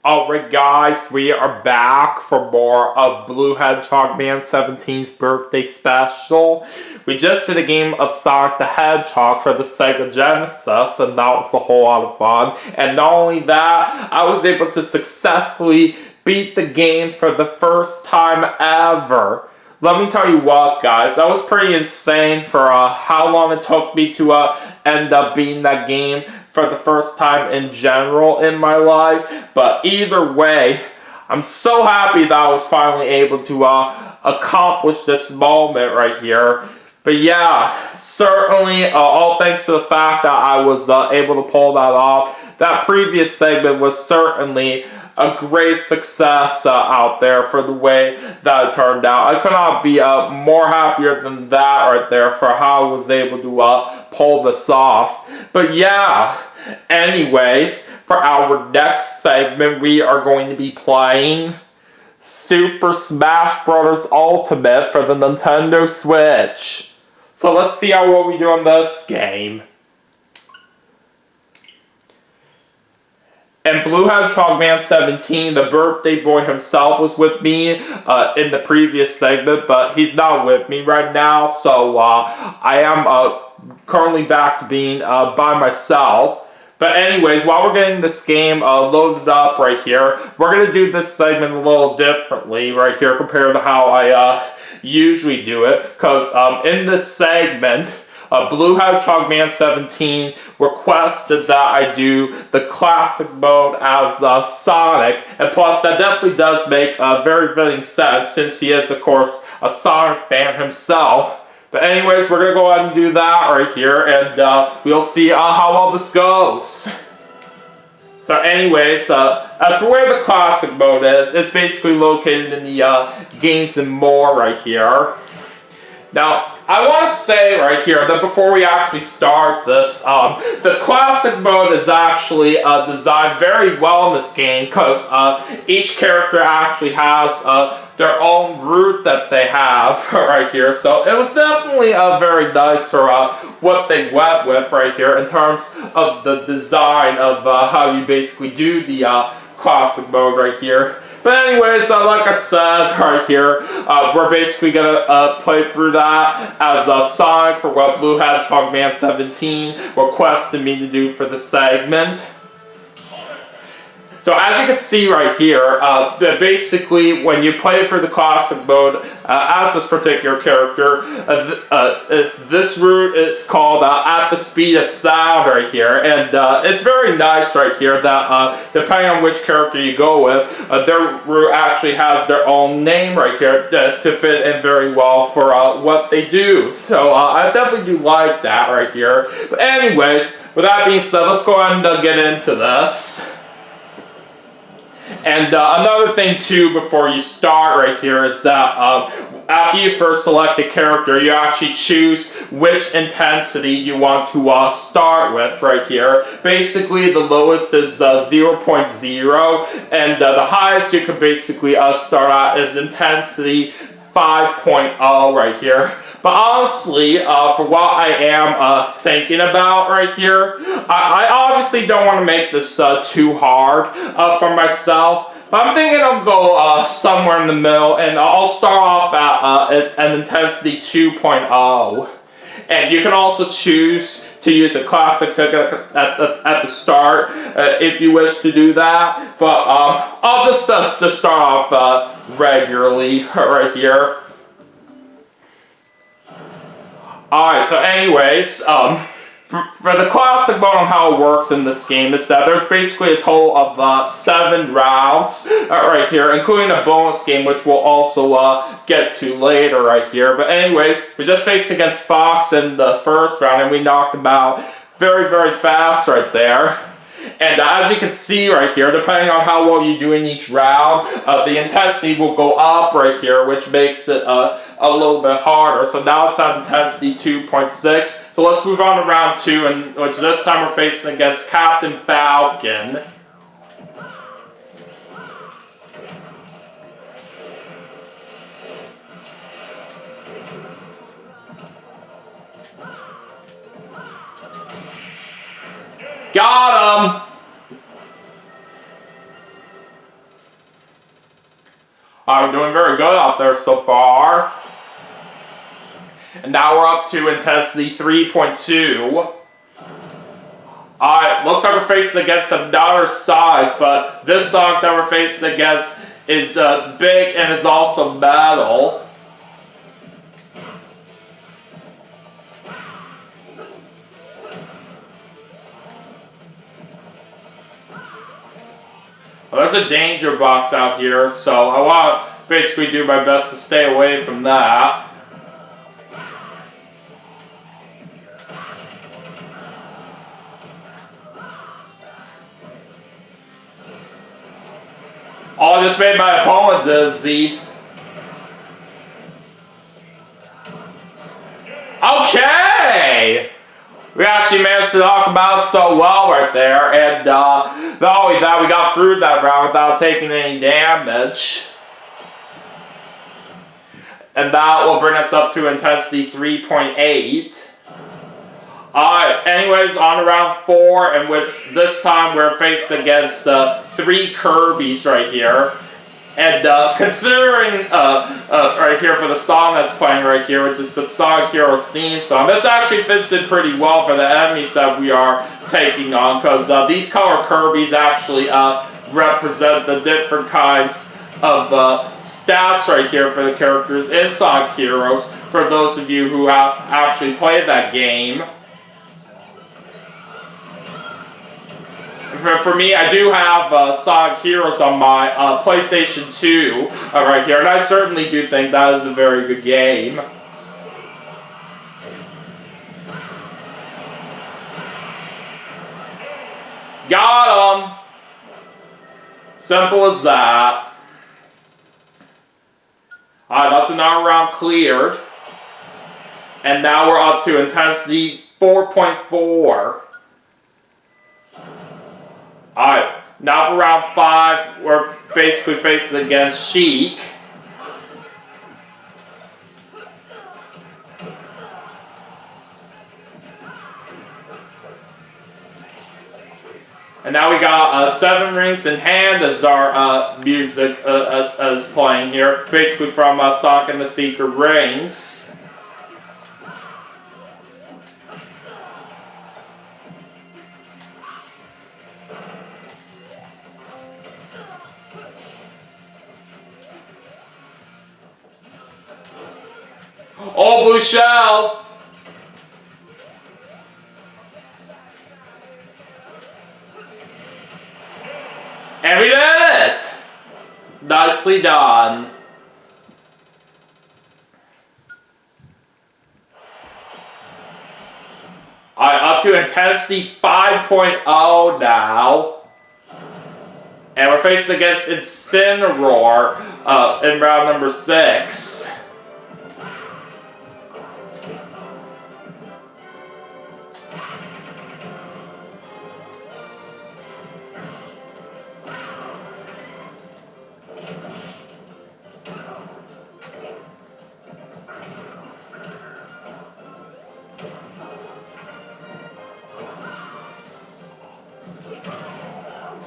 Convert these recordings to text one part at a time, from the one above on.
Alright guys, we are back for more of BlueHedgehogMan17's birthday special. We just did a game of Sonic the Hedgehog for the Sega Genesis, and that was a whole lot of fun. And not only that, I was able to successfully beat the game for the first time ever. Let me tell you what, guys, that was pretty insane for how long it took me to end up beating that game for the first time in general in my life. But either way, I'm so happy that I was finally able to accomplish this moment right here. But yeah, certainly all thanks to the fact that I was able to pull that off. That previous segment was certainly a great success out there for the way that it turned out. I could not be more happier than that right there for how I was able to pull this off. But yeah, anyways, for our next segment, we are going to be playing Super Smash Bros. Ultimate for the Nintendo Switch. So let's see how well we do on this game. And BlueHedgehogMan17, the birthday boy himself, was with me in the previous segment, but he's not with me right now, so I am currently back to being by myself. But anyways, while we're getting this game loaded up right here, we're going to do this segment a little differently right here compared to how I usually do it, because in this segment, BlueHedgehogMan17 requested that I do the classic mode as Sonic, and plus that definitely does make very fitting sense since he is, of course, a Sonic fan himself. But anyways, we're going to go ahead and do that right here, and we'll see how well this goes. So anyways, as for where the classic mode is, it's basically located in the Games and More right here. Now, I want to say right here that before we actually start this, the classic mode is actually designed very well in this game because each character actually has their own route that they have right here. So it was definitely very nice for what they went with right here in terms of the design of how you basically do the classic mode right here. But anyways, like I said right here, we're basically going to play through that as Sonic for what BlueHedgehogMan17 requested me to do for the segment. So as you can see right here, basically when you play for the classic mode as this particular character, this route is called At the Speed of Sound right here, and it's very nice right here that depending on which character you go with, their route actually has their own name right here to fit in very well for what they do. So I definitely do like that right here. But anyways, with that being said, let's go ahead and get into this. And another thing too before you start right here is that after you first select a character, you actually choose which intensity you want to start with right here. Basically, the lowest is 0.0, and the highest you can basically start at is intensity 5.0 right here. But honestly, for what I am thinking about right here, I obviously don't want to make this too hard for myself. But I'm thinking I'll go somewhere in the middle, and I'll start off at an intensity 2.0. And you can also choose to use a classic ticket at the start if you wish to do that. But I'll just start off regularly right here. Alright, so anyways, for the classic mode on how it works in this game is that there's basically a total of 7 rounds right here, including a bonus game, which we'll also get to later right here. But anyways, we just faced against Fox in the first round, and we knocked him out very, very fast right there. And as you can see right here, depending on how well you do in each round, the intensity will go up right here, which makes it a little bit harder. So now it's at intensity 2.6. So let's move on to round 2, in which this time we're facing against Captain Falcon. Got him! I'm doing very good out there so far. And now we're up to intensity 3.2. Alright, looks like we're facing against another Sonic, but this Sonic that we're facing against is big and is also metal. Well, there's a danger box out here, so I want to basically do my best to stay away from that. Oh, I just made my opponent dizzy. Okay! We actually managed to knock him out so well right there, and not only that, we got through that round without taking any damage. And that will bring us up to intensity 3.8. Anyways, on to round 4, in which this time we're faced against 3 Kirby's right here. And considering right here for the song that's playing right here, which is the Sonic Heroes theme song, this actually fits in pretty well for the enemies that we are taking on, because these color Kirby's actually represent the different kinds of stats right here for the characters in Sonic Heroes, for those of you who have actually played that game. For me, I do have Sonic Heroes on my PlayStation 2 right here, and I certainly do think that is a very good game. Got him! Simple as that. Alright, that's another round cleared. And now we're up to intensity 4.4. Alright, now for round 5, we're basically facing against Sheik. And now we got 7 Rings in Hand as our music is playing here, basically from Sonic and the Secret Rings. Oh, blue shell! And we did it! Nicely done. Alright, up to intensity 5.0 now. And we're facing against Incineroar in round number 6.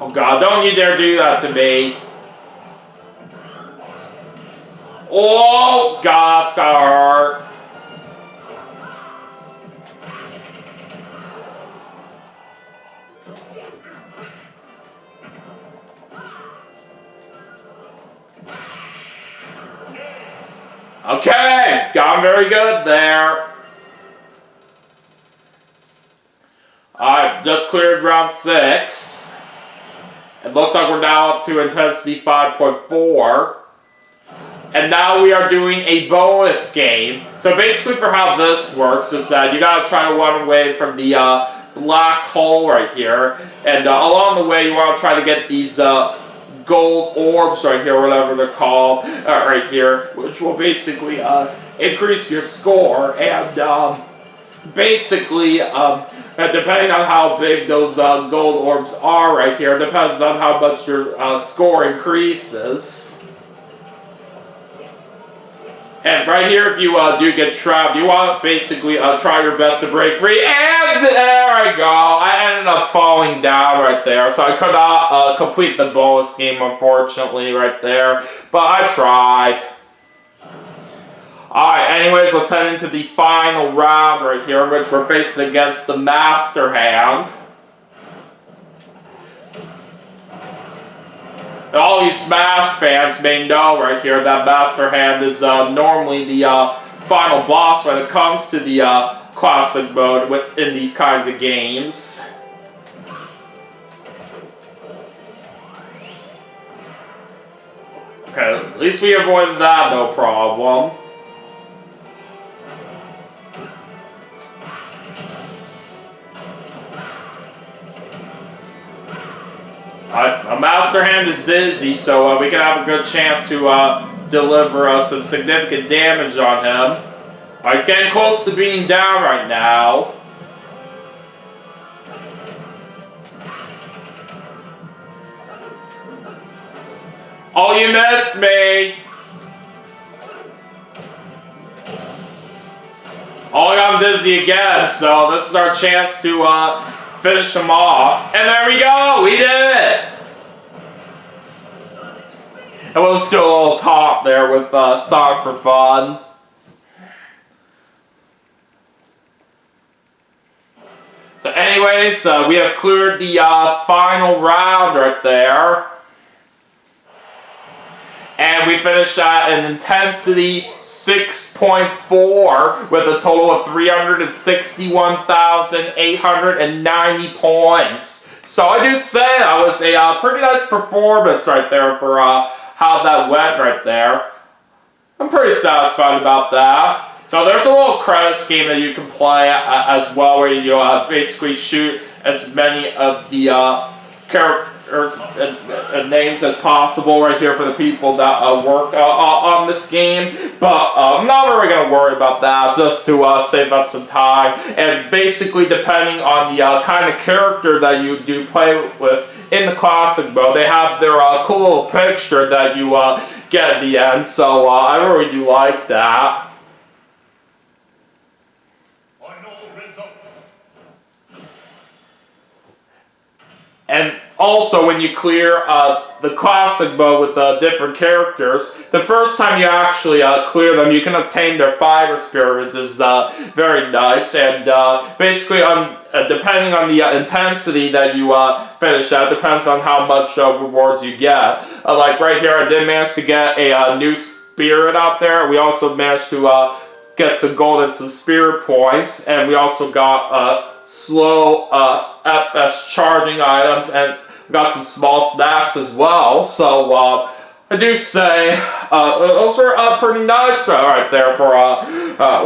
Oh god, don't you dare do that to me. Oh god, it's gonna hurt. Okay, got him very good there. Alright, just cleared round 6. It looks like we're now up to intensity 5.4. And now we are doing a bonus game. So basically for how this works is that you gotta try to run away from the black hole right here. And along the way you want to try to get these gold orbs right here, whatever they're called, right here. Which will basically increase your score. And basically, depending on how big those gold orbs are right here, depends on how much your score increases. And right here, if you do get trapped, you want to basically try your best to break free. And there I go. I ended up falling down right there. So I could not complete the bonus game, unfortunately, right there. But I tried. Alright, anyways, let's head into the final round right here, in which we're facing against the Master Hand. All you Smash fans may know right here that Master Hand is normally the final boss when it comes to the classic mode in these kinds of games. Okay, at least we avoided that, no problem. A Master Hand is dizzy, so we can have a good chance to deliver some significant damage on him. He's getting close to being down right now. Oh, you missed me! Oh, I got him dizzy again, so this is our chance to finish him off. And there we go! We did it! And we'll just do a little talk there with Sonic for fun. So anyways, we have cleared the final round right there. And we finished at an intensity 6.4 with a total of 361,890 points. So I do say that was a pretty nice performance right there for how that went right there. I'm pretty satisfied about that. So there's a little credit scheme that you can play as well, where you basically shoot as many of the characters and names as possible right here for the people that work on this game, but I'm not really going to worry about that, just to save up some time. And basically, depending on the kind of character that you do play with in the classic mode, they have their cool little picture that you get at the end, so I really do like that. And also, when you clear the classic mode with different characters, the first time you actually clear them, you can obtain their fiber spirit, which is very nice. And basically, depending on the intensity that you finish at, depends on how much rewards you get. Like right here, I did manage to get a new spirit out there. We also managed to get some gold and some spirit points, and we also got slow FS charging items, and we got some small snacks as well. So I do say those are pretty nice right there for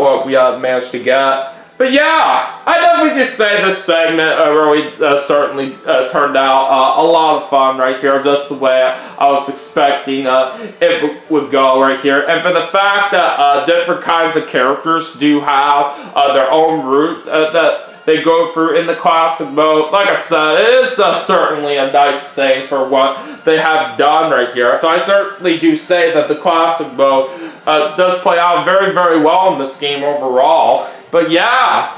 what we managed to get. But yeah, I definitely just say this segment really certainly turned out a lot of fun right here, just the way I was expecting it would go right here. And for the fact that different kinds of characters do have their own route that they go through in the classic mode, like I said, it is certainly a nice thing for what they have done right here. So I certainly do say that the classic mode does play out very, very well in this game overall. But yeah,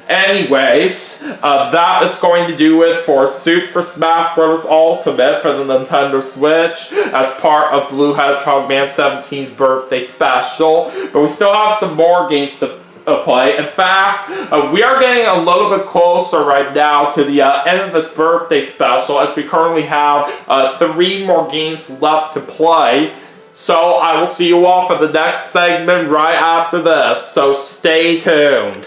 anyways, that is going to do it for Super Smash Bros. Ultimate for the Nintendo Switch as part of BlueHedgehogMan17's birthday special. But we still have some more games to play. In fact, we are getting a little bit closer right now to the end of this birthday special, as we currently have 3 more games left to play. So I will see you all for the next segment right after this, so stay tuned.